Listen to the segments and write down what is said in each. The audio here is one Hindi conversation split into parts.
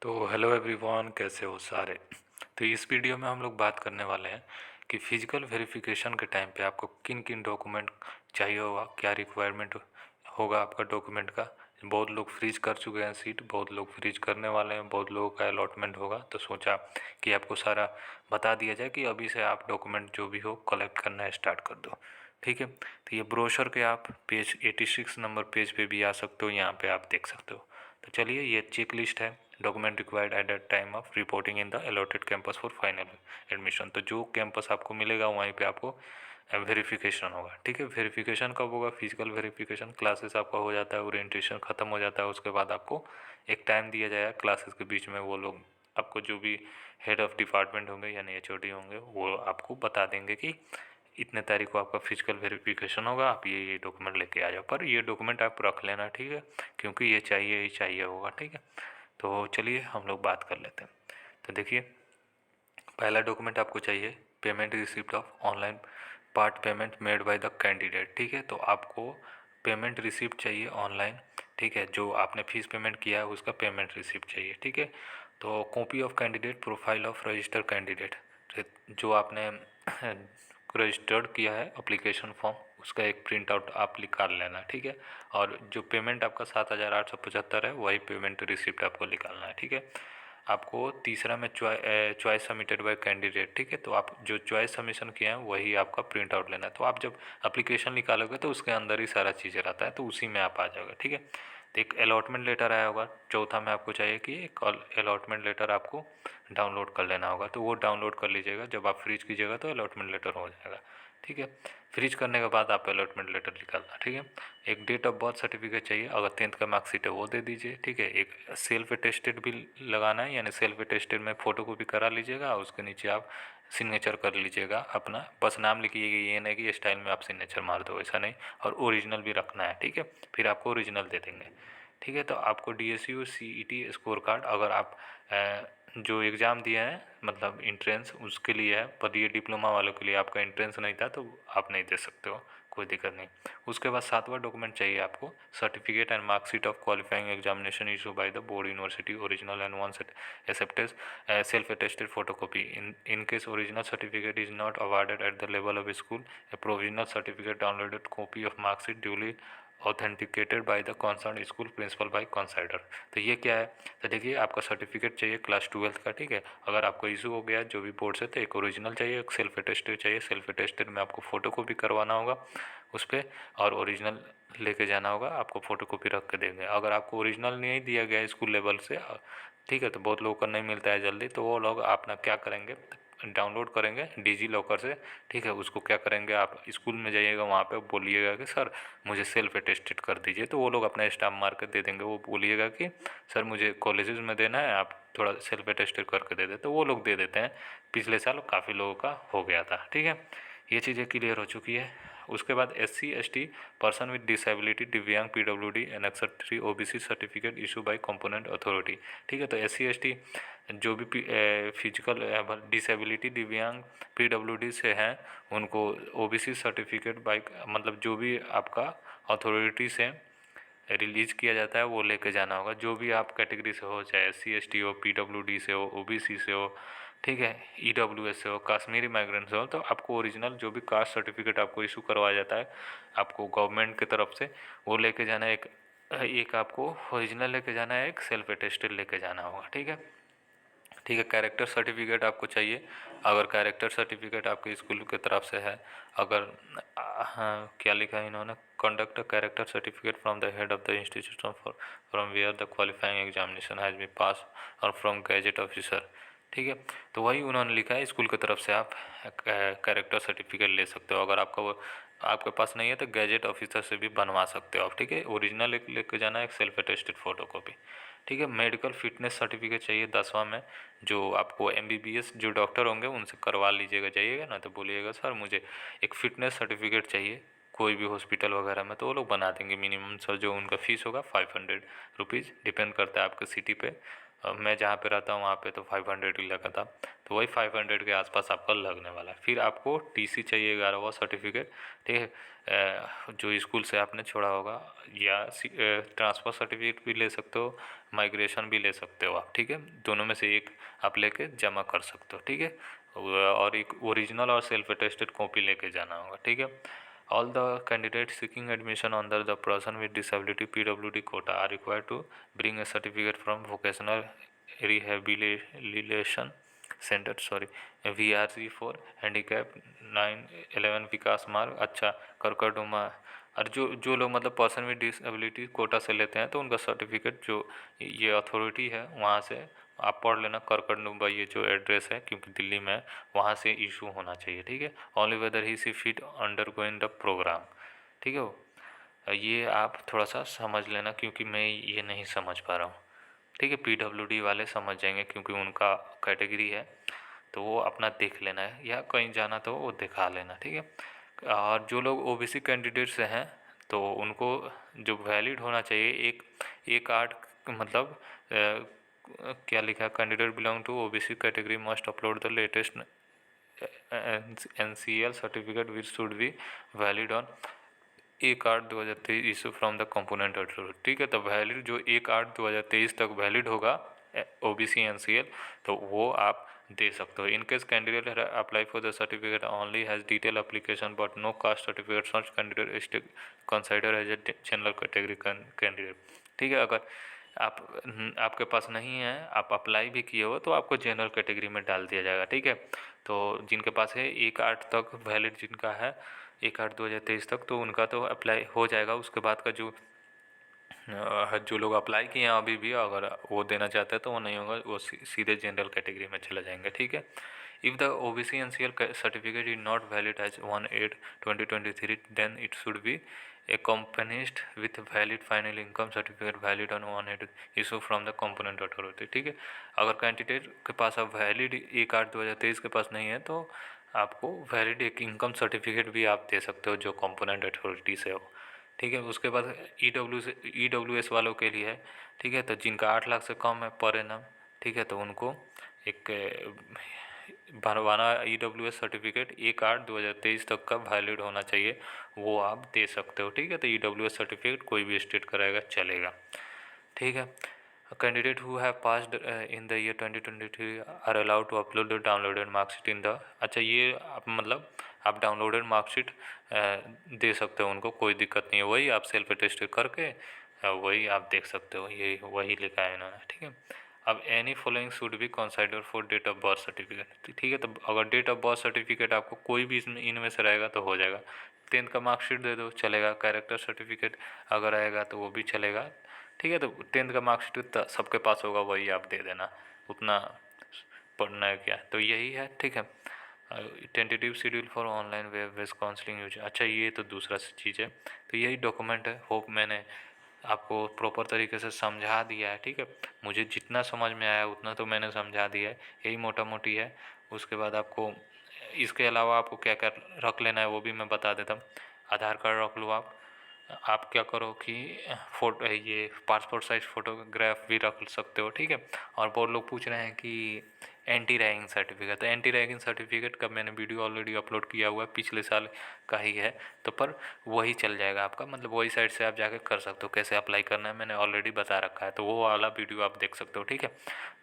तो हेलो एवरीवन, कैसे हो सारे। तो इस वीडियो में हम लोग बात करने वाले हैं कि फिजिकल वेरिफिकेशन के टाइम पे आपको किन किन डॉक्यूमेंट चाहिए होगा, क्या रिक्वायरमेंट होगा आपका डॉक्यूमेंट का। बहुत लोग फ्रीज कर चुके हैं सीट, बहुत लोग फ्रीज करने वाले हैं, बहुत लोगों का अलॉटमेंट होगा। तो सोचा कि आपको सारा बता दिया जाए कि अभी से आप डॉक्यूमेंट जो भी हो कलेक्ट करना स्टार्ट कर दो। ठीक है, तो ये ब्रोशर के आप पेज 86 नंबर पेज पे भी आ सकते हो, यहाँ पे आप देख सकते हो। तो चलिए, ये चेक लिस्ट है। Document required at the time of reporting in the allotted campus for final admission. तो जो कैंपस आपको मिलेगा वहीं पे आपको वेरिफिकेशन होगा। ठीक है, वेरिफिकेशन कब होगा? फिजिकल वेरिफिकेशन क्लासेस आपका हो जाता है, ओरिएंटेशन ख़त्म हो जाता है, उसके बाद आपको एक टाइम दिया जाएगा क्लासेस के बीच में। वो लोग आपको जो भी हेड ऑफ डिपार्टमेंट होंगे यानी एचओडी होंगे, वो आपको बता देंगे कि इतने तारीख को आपका फिजिकल वेरिफिकेशन होगा, आप ये डॉक्यूमेंट लेके आ जाओ। पर ये डॉक्यूमेंट आप रख लेना, ठीक है, क्योंकि ये चाहिए ही चाहिए होगा। ठीक है, तो चलिए हम लोग बात कर लेते हैं। तो देखिए, पहला डॉक्यूमेंट आपको चाहिए payment receipt of online part payment made by the candidate. ठीक है, तो आपको पेमेंट रिसिप्ट चाहिए ऑनलाइन। ठीक है, जो आपने फीस पेमेंट किया है उसका पेमेंट रिसिप्ट चाहिए। ठीक है, तो copy of candidate profile of registered candidate, जो आपने रजिस्टर्ड किया है एप्लीकेशन फॉर्म, उसका एक प्रिंट आउट आप निकाल लेना। ठीक है, और जो पेमेंट आपका 7,875 है वही पेमेंट रिसिप्ट आपको निकालना है। ठीक है, आपको तीसरा में चॉइस सबमिटेड बाय कैंडिडेट। ठीक है, तो आप जो चॉइस सबमिशन किए हैं वही आपका प्रिंट आउट लेना है। तो आप जब एप्लीकेशन निकालोगे तो उसके अंदर ही सारा चीज़ें रहता है, तो उसी में आप आ जाओगे। ठीक है, तो एक अलॉटमेंट लेटर आया होगा। चौथा में आपको चाहिए कि एक अलॉटमेंट लेटर आपको डाउनलोड कर लेना होगा, तो वो डाउनलोड कर लीजिएगा। जब आप फ्रीज कीजिएगा तो अलॉटमेंट लेटर हो जाएगा। ठीक है, फ्रीज करने के बाद आप अलॉटमेंट लेटर निकालना। ठीक है, एक डेट ऑफ बर्थ सर्टिफिकेट चाहिए, अगर 10th का मार्कशीट है वो दे दीजिए। ठीक है, एक सेल्फ अटेस्टेड भी लगाना है, यानी सेल्फ अटेस्टेड में फ़ोटो कॉपी करा लीजिएगा, उसके नीचे आप सिग्नेचर कर लीजिएगा अपना, बस नाम लिखिएगा, ये नहीं कि स्टाइल में आप सिग्नेचर मार दो, ऐसा नहीं। और ओरिजिनल भी रखना है। ठीक है, फिर आपको ओरिजिनल दे देंगे। ठीक है, तो आपको DSU CET स्कोर कार्ड, अगर आप जो एग्ज़ाम दिए हैं मतलब इंट्रेंस, उसके लिए है, पर ये डिप्लोमा वालों के लिए, आपका इंट्रेंस नहीं था तो आप नहीं दे सकते हो, कोई दिक्कत नहीं। उसके बाद सातवां डॉक्यूमेंट चाहिए आपको certificate and marksheet of qualifying examination issue by the board university, original and one accepted self attested photocopy. In case original certificate is not awarded at the level of school, A provisional certificate downloaded copy of marksheet duly authenticated by the concern school principal bye consider. तो ये क्या है? तो देखिए, आपका सर्टिफिकेट चाहिए क्लास 12th का। ठीक है, अगर आपको इशू हो गया जो भी बोर्ड से, तो एक ओरिजिनल चाहिए, एक सेल्फ अटेस्टेड चाहिए। सेल्फ अटेस्टेड में आपको फ़ोटो कॉपी करवाना होगा उस पर, और ओरिजिनल लेके जाना होगा, आपको फ़ोटो कॉपी रख के देंगे। अगर आपको ओरिजिनल नहीं दिया गया स्कूल लेवल से, ठीक है, तो बहुत लोगों को नहीं मिलता है जल्दी, तो वो लोग अपना क्या करेंगे, डाउनलोड करेंगे डिजी लॉकर से। ठीक है, उसको क्या करेंगे, आप स्कूल में जाइएगा, वहाँ पे बोलिएगा कि सर मुझे सेल्फ अटेस्टेड कर दीजिए, तो वो लोग अपना स्टाम्प मार कर दे देंगे। वो बोलिएगा कि सर मुझे कॉलेजेस में देना है, आप थोड़ा सेल्फ अटेस्टेड करके दे देते, तो वो लोग दे देते हैं। पिछले साल काफ़ी लोगों का हो गया था। ठीक है, ये चीज़ें क्लियर हो चुकी है। उसके बाद SC ST person with disability, दिव्यांग, PWD annexure 3 OBC certificate issue bye component authority. ठीक है, तो SC ST जो भी फिजिकल डिसेबिलिटी, दिव्यांग, PWD से हैं, उनको OBC सर्टिफिकेट बाय मतलब जो भी आपका अथॉरिटी से रिलीज़ किया जाता है वो लेके जाना होगा। जो भी आप कैटेगरी से हो, चाहे SC ST हो, PWD से हो, OBC से हो, ठीक है, EWS से हो, कश्मीरी माइग्रेंट से हो, तो आपको ओरिजिनल जो भी कास्ट सर्टिफिकेट आपको इशू करवाया जाता है आपको गवर्नमेंट की तरफ से, वो लेके जाना है। एक आपको ओरिजिनल लेके जाना है, एक सेल्फ अटेस्टेड लेके जाना होगा। ठीक है, ठीक है, कैरेक्टर सर्टिफिकेट आपको चाहिए। अगर कैरेक्टर सर्टिफिकेट आपके स्कूल की तरफ से है, अगर हाँ, क्या लिखा है इन्होंने, conduct a character certificate from the head of the institution from where the qualifying examination has been pass और फ्रॉम गैजेट ऑफिसर। ठीक है, तो वही उन्होंने लिखा है, स्कूल की तरफ से आप कैरेक्टर सर्टिफिकेट ले सकते हो। अगर आपका वो आपके पास नहीं है तो गैजेट ऑफिसर से भी बनवा सकते हो आप। ठीक है, ओरिजिनल लेके जाना है, एक सेल्फ अटेस्टेड फोटो कॉपी। ठीक है, मेडिकल फिटनेस सर्टिफिकेट चाहिए 10वां में, जो आपको MBBS जो डॉक्टर होंगे उनसे करवा लीजिएगा। जाइएगा ना तो बोलिएगा सर मुझे एक फ़िटनेस सर्टिफिकेट चाहिए कोई भी हॉस्पिटल वगैरह में, तो वो लोग बना देंगे। मिनिमम सर जो उनका फ़ीस होगा 500 रुपीज़, डिपेंड करता है आपके सिटी पे, मैं जहाँ पे रहता हूँ वहाँ पे तो 500 ही लगा था, तो वही 500 के आसपास आपका लगने वाला है। फिर आपको टीसी चाहिए 11वां सर्टिफिकेट, ठीक है, जो स्कूल से आपने छोड़ा होगा, या ट्रांसफ़र सर्टिफिकेट भी ले सकते हो, माइग्रेशन भी ले सकते हो आप, ठीक है, दोनों में से एक आप लेके जमा कर सकते हो, ठीक है। और एक ओरिजिनल और सेल्फ अटेस्टेड कॉपी लेके जाना होगा, ठीक है। All the candidates seeking admission under the person with disability PWD quota are required to bring a certificate from vocational rehabilitation center, sorry, VRC for handicap 911 विकास मार्ग, अच्छा, करकरडुमा। और जो लोग मतलब पर्सन विद डिसेबिलिटी कोटा से लेते हैं तो उनका सर्टिफिकेट जो ये अथॉरिटी है वहाँ से आप पढ़ लेना, करकरडुमा ये जो एड्रेस है, क्योंकि दिल्ली में वहाँ से इशू होना चाहिए, ठीक है। Only whether he see fit undergoing the programme, ठीक है। वो ये आप थोड़ा सा समझ लेना, क्योंकि मैं ये नहीं समझ पा रहा हूँ, ठीक है। पीडब्ल्यूडी वाले समझ जाएंगे क्योंकि उनका कैटेगरी है, तो वो अपना देख लेना है, या कहीं जाना तो वो दिखा लेना, ठीक है। और जो लोग ओबीसी कैंडिडेट्स हैं तो उनको जो वैलिड होना चाहिए, एक आर्ट मतलब क्या लिखा है, candidate belong to OBC category must upload the latest NCL certificate which should be valid on 1/8/2023 issue from the competent authority, ठीक है। तो वैलिड जो 1/8/2023 तक वैलिड होगा OBC NCL, तो वो आप दे सकते हो। In case candidate apply for the certificate only has detail application but no caste certificate, such candidate consider as a general category candidate, ठीक है। अगर आपके पास नहीं है, आप अप्लाई भी किए हो, तो आपको जनरल कैटेगरी में डाल दिया जाएगा, ठीक है। तो जिनके पास है 1/8 तक वैलिड, जिनका है 1/8/2023 तक, तो उनका तो अप्लाई हो जाएगा। उसके बाद का जो लोग अप्लाई किए हैं अभी भी, अगर वो देना चाहते हैं तो वो नहीं होगा, वो सीधे जनरल कैटेगरी में चले जाएंगे, ठीक है। If the OBC NCL certificate is not valid as 1/8/2023 then it should be accompanied with valid final income certificate valid on 1/8 issue from the component authority, ठीक है। अगर कैंडिडेट के पास अब वैलिड 1/8/2023 के पास नहीं है तो आपको वैलिड एक इनकम सर्टिफिकेट भी आप दे सकते हो जो कंपोनेंट अथॉरिटी से हो, ठीक है। उसके बाद EWS वालों के लिए है, ठीक है, तो जिनका 8 लाख से कम है पर एनम, ठीक है, तो उनको एक बनवाना EWS सर्टिफिकेट 1/8/2023 तक का वैलिड होना चाहिए, वो आप दे सकते हो, ठीक है। तो EWS सर्टिफिकेट कोई भी स्टेट कराएगा चलेगा, ठीक है। Candidate who have passed in the year 2023 are allowed to upload the downloaded marksheet in the, अच्छा, ये आप मतलब आप डाउनलोडेड मार्कशीट दे सकते हो उनको, कोई दिक्कत नहीं है, वही आप सेल्फ अटेस्ट करके वही आप देख सकते हो, ये वही लिखा है इन्होंने, ठीक है। अब any following should be consider for date of birth certificate, ठीक है। तो अगर डेट ऑफ बर्थ सर्टिफिकेट आपको कोई भी इनमें से रहेगा तो हो जाएगा। 10th का मार्कशीट दे दो चलेगा, कैरेक्टर सर्टिफिकेट अगर आएगा तो वो भी चलेगा, ठीक है। तो 10th का मार्कशीट सबके पास होगा, वही आप दे देना, उतना पढ़ना है क्या, तो यही है, ठीक है। Tentative schedule for online web based counselling use, अच्छा, ये तो दूसरा चीज़ है। तो यही डॉक्यूमेंट है, होप मैंने आपको प्रॉपर तरीके से समझा दिया है, ठीक है। मुझे जितना समझ में आया उतना तो मैंने समझा दिया है, यही मोटा मोटी है। उसके बाद आपको इसके अलावा आपको क्या क्या रख लेना है वो भी मैं बता देता हूँ। आधार कार्ड रख लो आप क्या करो कि फोटो ये पासपोर्ट साइज फ़ोटोग्राफ भी रख सकते हो, ठीक है। और बहुत लोग पूछ रहे हैं कि एंटी रैगिंग सर्टिफिकेट, तो एंटी रैगिंग सर्टिफिकेट का मैंने वीडियो ऑलरेडी अपलोड किया हुआ है, पिछले साल का ही है, तो पर वही चल जाएगा आपका, मतलब वही साइट से आप जाके कर सकते हो, कैसे अप्लाई करना है मैंने ऑलरेडी बता रखा है, तो वो वाला वीडियो आप देख सकते हो, ठीक है।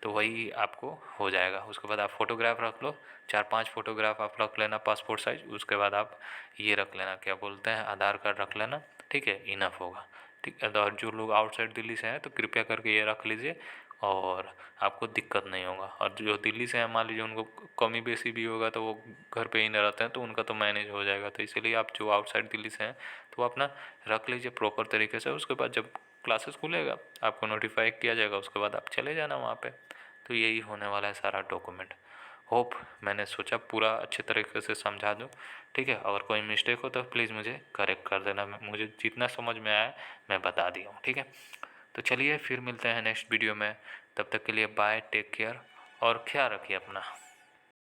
तो वही आपको हो जाएगा। उसके बाद आप फोटोग्राफ रख लो, 4-5 फोटोग्राफ आप रख लेना पासपोर्ट साइज। उसके बाद आप ये रख लेना, क्या बोलते हैं, आधार कार्ड रख लेना, ठीक है, इनफ होगा, ठीक है। और जो लोग आउटसाइड दिल्ली से हैं तो कृपया करके ये रख लीजिए और आपको दिक्कत नहीं होगा। और जो दिल्ली से हैं मान लीजिए उनको कमी बेसी भी होगा तो वो घर पे ही नहीं रहते हैं, तो उनका तो मैनेज हो जाएगा। तो इसीलिए आप जो आउटसाइड दिल्ली से हैं तो वो अपना रख लीजिए प्रॉपर तरीके से। उसके बाद जब क्लासेस खुलेगा आपको नोटिफाई किया जाएगा, उसके बाद आप चले जाना वहाँ पे। तो यही होने वाला है सारा डॉक्यूमेंट। होप मैंने सोचा पूरा अच्छे तरीके से समझा दूँ, ठीक है। अगर कोई मिस्टेक हो तो प्लीज़ मुझे करेक्ट कर देना, मुझे जितना समझ में आया मैं बता दिया हूँ, ठीक है। तो चलिए फिर मिलते हैं नेक्स्ट वीडियो में, तब तक के लिए बाय, टेक केयर और ख्याल रखिए अपना।